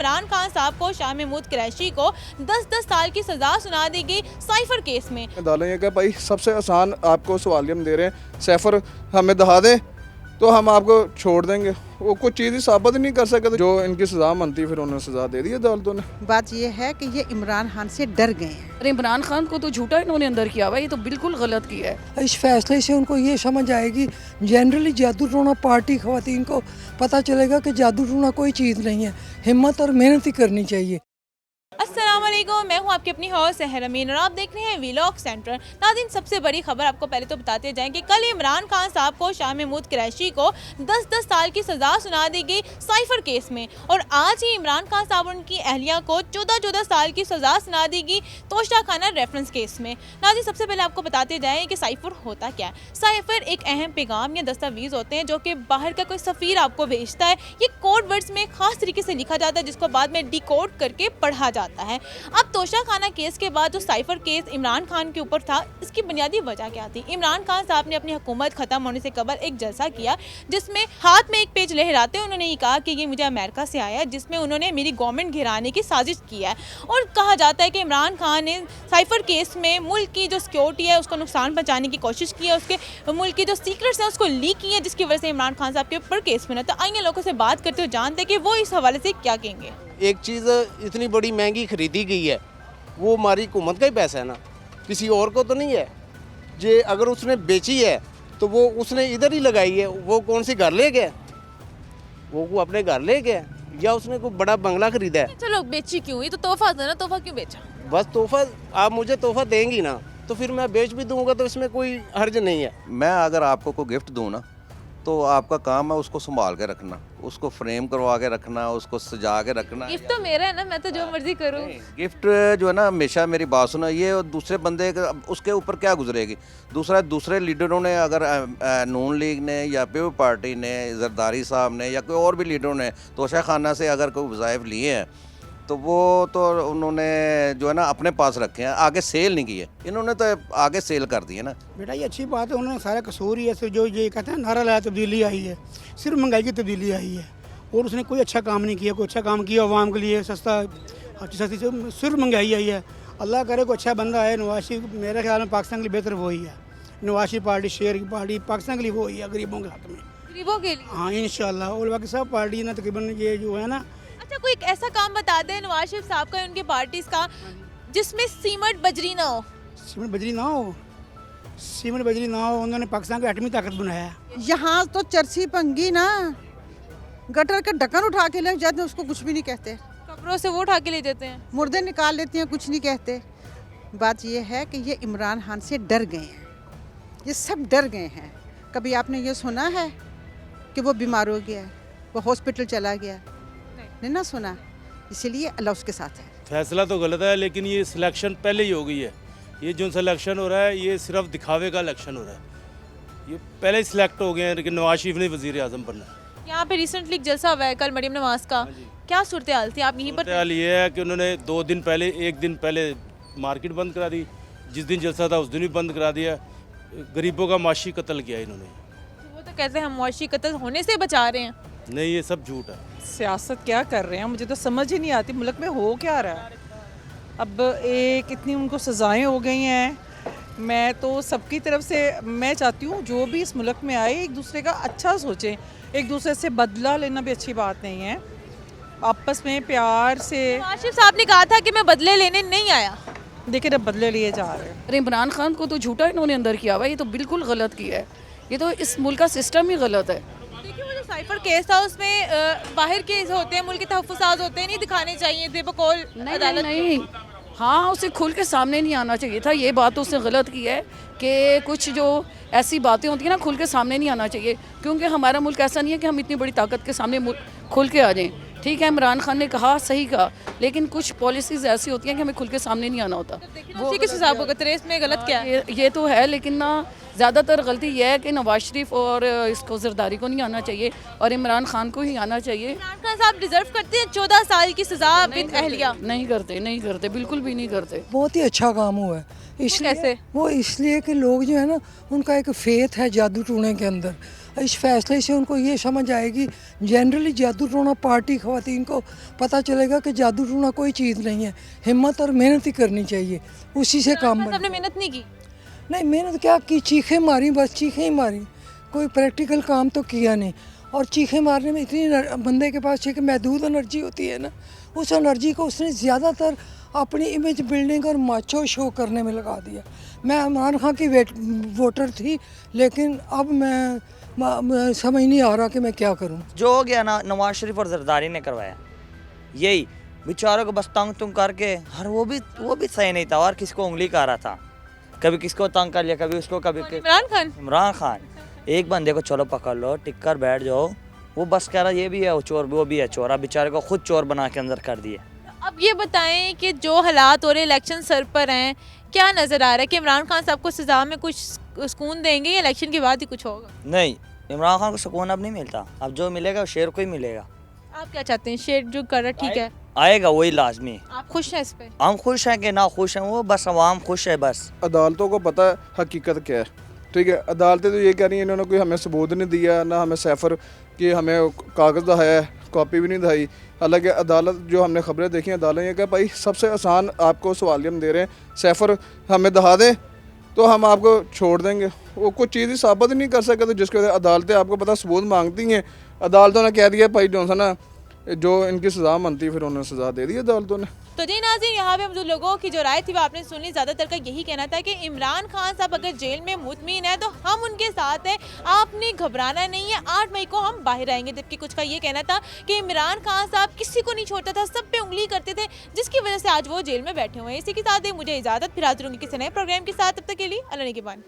इमरान खान साहब को शाह महमूद कुरैशी को 10-10 साल की सजा सुना दी गई साइफर केस में। डालेंगे कि भाई सबसे आसान आपको सवाल हम दे रहे हैं, सैफर हमें दहा दें तो हम आपको छोड़ देंगे। वो कुछ चीज़ ही साबित नहीं कर सके, जो इनकी सज़ा बनती फिर उन्होंने सज़ा दे दी अदालतों ने। बात ये है कि ये इमरान खान से डर गए हैं। अरे इमरान खान को तो झूठा इन्होंने अंदर किया हुआ, ये तो बिल्कुल गलत किया है। इस फैसले से उनको ये समझ आएगी, जनरली जादू टोना पार्टी ख़वातीन को पता चलेगा कि जादू टोना कोई चीज़ नहीं है, हिम्मत और मेहनत ही करनी चाहिए। अस्सलामुअलैकुम, मैं हूं आपकी अपनी हॉस्ट सहर अमीन और आप देख रहे हैं वीलॉग सेंटर। नाज़रीन, सबसे बड़ी खबर आपको पहले तो बताते जाएं कि कल इमरान खान साहब को शाह महमूद कुरैशी को 10-10 साल की सज़ा सुना दी गई साइफर केस में, और आज ही इमरान खान साहब और उनकी अहलिया को 14-14 साल की सज़ा सुना दी गई तोशाखाना रेफरेंस केस में। नाज़रीन, सबसे पहले आपको बताते जाएँ कि साइफर होता क्या है। साइफर एक अहम पैगाम या दस्तावेज़ होते हैं जो कि बाहर का कोई सफ़ीर आपको भेजता है। ये कोड वर्ड्स में ख़ास तरीके से लिखा जाता है जिसको बाद में डिकोड करके पढ़ा जाता है। अब तोशाखाना केस के बाद जो साइफर केस इमरान खान के ऊपर था, इसकी बुनियादी वजह क्या थी? इमरान खान साहब ने अपनी हुकूमत खत्म होने से कबल एक जलसा किया जिसमें हाथ में एक पेज लहराते उन्होंने ये कहा कि ये मुझे अमेरिका से आया है, जिसमें उन्होंने मेरी गवर्नमेंट गिराने की साजिश की है। और कहा जाता है कि इमरान खान ने साइफर केस में मुल्क की जो सिक्योरिटी है उसको नुकसान पहुँचाने की कोशिश की है, उसके मुल्क की जो सीक्रेट्स हैं उसको लीक की है, जिसकी वजह से इमरान खान साहब के ऊपर केस बना। तो आइए लोगों से बात करते हुए जानते हैं कि वो इस हवाले से क्या कहेंगे। एक चीज़ इतनी बड़ी महंगी खरीदी गई है, वो हमारी हुकूमत का ही पैसा है ना, किसी और को तो नहीं है। जे अगर उसने बेची है तो वो उसने इधर ही लगाई है। वो कौन सी घर ले गया, वो अपने घर ले गया, या उसने कोई बड़ा बंगला खरीदा है। चलो बेची क्यों, ये तो तोहफा था ना, तोहफा क्यों बेचा? बस तोहफा, आप मुझे तोहफा देंगी ना तो फिर मैं बेच भी दूंगा, तो इसमें कोई हर्ज नहीं है। मैं अगर आपको कोई गिफ्ट दूँ ना तो आपका काम है उसको संभाल के रखना, उसको फ्रेम करवा के रखना, उसको सजा के रखना। गिफ्ट तो मेरा है ना, मैं तो जो मर्जी करूं। गिफ्ट जो है ना, हमेशा मेरी बात सुनो, ये दूसरे बंदे उसके ऊपर क्या गुजरेगी। दूसरे लीडरों ने, अगर नून लीग ने या पीपल पार्टी ने, जरदारी साहब ने या कोई और भी लीडरों ने तोशाखाना से अगर कोई वज़ाइफ लिए हैं तो वो तो उन्होंने जो है ना अपने पास रखे हैं, आगे सेल नहीं किए। इन्होंने तो आगे सेल कर दिए ना। बेटा ये अच्छी बात है, उन्होंने सारा कसूर ही है। सिर्फ जो ये कहते हैं नारा लाया तब्दीली आई है, सिर्फ महंगाई की तब्दीली आई है, और उसने कोई अच्छा काम नहीं किया। कोई अच्छा काम किया अवाम के लिए, सस्ता सस्ती, सिर्फ महंगाई आई है। अल्लाह करे कोई अच्छा बंदा है। नवाज शरीफ मेरे ख्याल में पाकिस्तान के लिए बेहतर वही है। नवाज शरीफ पार्टी, शेर की पार्टी पाकिस्तान के लिए वही है, गरीबों के हाथ में, गरीबों के लिए। हाँ इंशाल्लाह। और बाकी सब पार्टी ना तकरीबन ये जो है ना। अच्छा, कोई एक ऐसा काम बता दें नवाज शरीफ साहब का, उनके पार्टीज का, जिसमें सीमेंट बजरी ना हो। सीमेंट बजरी ना हो, सीमेंट बजरी ना हो। उन्होंने पाकिस्तान को एटमी ताकत बनाया। यहाँ तो चरसी पंगी ना, गटर का ढक्कन उठा के ले जाते हैं, उसको कुछ भी नहीं कहते। कब्रों से वो उठा के ले जाते हैं, मुर्दे निकाल लेते हैं, कुछ नहीं कहते। बात ये है कि ये इमरान खान से डर गए हैं, ये सब डर गए हैं। कभी आपने ये सुना है कि वो बीमार हो गया, वो हॉस्पिटल चला गया? नहीं ना सुना। इसीलिए अल्लाह उसके साथ है। फैसला तो गलत है, लेकिन ये सिलेक्शन पहले ही हो गई है। ये जो सिलेक्शन हो रहा है ये सिर्फ दिखावे का इलेक्शन हो रहा है। ये पहले ही सिलेक्ट हो गए हैं, लेकिन नवाज शरीफ ने वज़ीर आज़म बनना है। यहाँ पे रिसेंटली एक जलसा हुआ है कल मरियम नवाज का, क्या सूरत हाल थी? आप यहीं पर? हाल ये है कि उन्होंने 2 दिन पहले, 1 दिन पहले मार्केट बंद करा दी, जिस दिन जलसा था उस दिन भी बंद करा दिया। गरीबों का माशी कत्ल किया इन्होंने। वो तो कहते हैं हम मुआशी कत्ल होने से बचा रहे हैं। नहीं, ये सब झूठ है। सियासत क्या कर रहे हैं, मुझे तो समझ ही नहीं आती मुल्क में हो क्या रहा है। अब एक इतनी उनको सज़ाएं हो गई हैं। मैं तो सबकी तरफ से मैं चाहती हूँ जो भी इस मुल्क में आए एक दूसरे का अच्छा सोचें, एक दूसरे से बदला लेना भी अच्छी बात नहीं है। आपस में प्यार से। नवाज शरीफ साहब ने कहा था कि मैं बदले लेने नहीं आया, देखिए अब बदले लिए जा रहे हैं। अरे इमरान खान को तो झूठा इन्होंने अंदर किया हुआ, ये तो बिल्कुल गलत किया है। ये तो इस मुल्क का सिस्टम ही गलत है। देखिए वो जो साइफर केस था उसमें बाहर के होते हैं, मुल्क के तहफ़्फ़ुज़ात होते हैं, नहीं दिखाने चाहिए थे बकौल अदालत। नहीं, हाँ उसे खुल के सामने नहीं आना चाहिए था। ये बात तो उसने गलत की है कि कुछ जो ऐसी बातें होती हैं ना खुल के सामने नहीं आना चाहिए, क्योंकि हमारा मुल्क ऐसा नहीं है कि हम इतनी बड़ी ताकत के सामने खुल के आ जाएं। ठीक है, इमरान खान ने कहा, सही कहा, लेकिन कुछ पॉलिसीज़ ऐसी होती हैं कि हमें खुल के सामने नहीं आना होता। वो किस हिसाब को में गलत क्या है? ये तो है, लेकिन ना ज़्यादातर गलती यह है कि नवाज शरीफ और इसको जरदारी को नहीं आना चाहिए और इमरान खान को ही आना चाहिए। इमरान खान साहब डिजर्व करते हैं 14 साल की सजा विद अहलिया? नहीं करते, नहीं करते, बिल्कुल भी नहीं करते। बहुत ही अच्छा काम हुआ है। इसलिए कैसे? वो इसलिए कि लोग जो है ना, उनका एक फेथ है जादू टोने के अंदर। इस फैसले से उनको ये समझ आएगी, जनरली जादू टोना पार्टी ख़वातीन को पता चलेगा कि जादू टोना कोई चीज़ नहीं है, हिम्मत और मेहनत ही करनी चाहिए, उसी से काम इमरान खान साहब ने बने। मेहनत नहीं की? नहीं, मेहनत क्या की, चीखें मारी, बस चीखें ही मारी, कोई प्रैक्टिकल काम तो किया नहीं। और चीखें मारने में इतनी बंदे के पास एक महदूद एनर्जी होती है ना, उस एनर्जी को उसने ज़्यादातर अपनी इमेज बिल्डिंग और माचो शो करने में लगा दिया। मैं इमरान खान की वोटर थी, लेकिन अब मैं समझ नहीं आ रहा कि मैं क्या करूं। जो हो गया ना, नवाज शरीफ और जरदारी ने करवाया, यही बेचारों को बस तंग तुंग करके, हर वो भी सही नहीं था, और किसको उंगली कर रहा था, कभी किसको तंग कर लिया, कभी उसको, कभी इमरान खान। एक बंदे को चलो पकड़ लो, टिक कर बैठ जाओ, वो बस कह रहा ये भी है वो चोर, वो भी है चोर। अब बेचारे को खुद चोर बना के अंदर कर दिए। अब ये बताएं कि जो हालात हो रहे, इलेक्शन सर पर हैं, क्या नज़र आ रहा है कि इमरान खान साहब को सज़ा में कुछ सुकून देंगे या इलेक्शन के बाद ही कुछ होगा? नहीं, इमरान खान को सुकून अब नहीं मिलता, अब जो मिलेगा वो शेर को ही मिलेगा। आप क्या चाहते हैं? शेर जो कर रहा ठीक है, आएगा वही लाजमी। आप खुश हैं इस पे? हम खुश हैं कि ना खुश हैं, वो बस अवाम खुश है बस। अदालतों को पता है हकीकत क्या है, ठीक है। अदालतें तो ये कह रही हैं इन्होंने कोई हमें सबूत नहीं दिया, ना हमें सैफर कि हमें कागज़ दिखाया है, कॉपी भी नहीं दिखाई। हालांकि अदालत जो हमने खबरें देखी, अदालत ये कहा भाई सबसे आसान आपको सवालिया हम दे रहे हैं, सैफर हमें दिखा दें तो हम आपको छोड़ देंगे। वो कुछ चीज़ ही साबित नहीं कर सके, तो जिसके वजह अदालतें आपको पता सबूत मांगती हैं। अदालतों ने कह दिया भाई जो सा ना, जो इनकी सज़ा बनती फिर उन्होंने सज़ा दे दी अदालतों ने। तो जी नाज़रीन, यहाँ पे मौजूद लोगों की जो राय थी वो आपने सुन ली। ज़्यादातर का यही कहना था कि इमरान खान साहब अगर जेल में मुतमिन है तो हम उनके साथ हैं, आपने घबराना नहीं है, 8 मई को हम बाहर आएंगे। जबकि कुछ का ये कहना था कि इमरान खान साहब किसी को नहीं छोड़ता था, सब पे उंगली करते थे, जिसकी वजह से आज वो जेल में बैठे हुए हैं। इसी के साथ ही मुझे इजाज़त, फिर हाजिर होंगे किसी नए प्रोग्राम के साथ। तब तक के लिए अल्लाह निगहबान।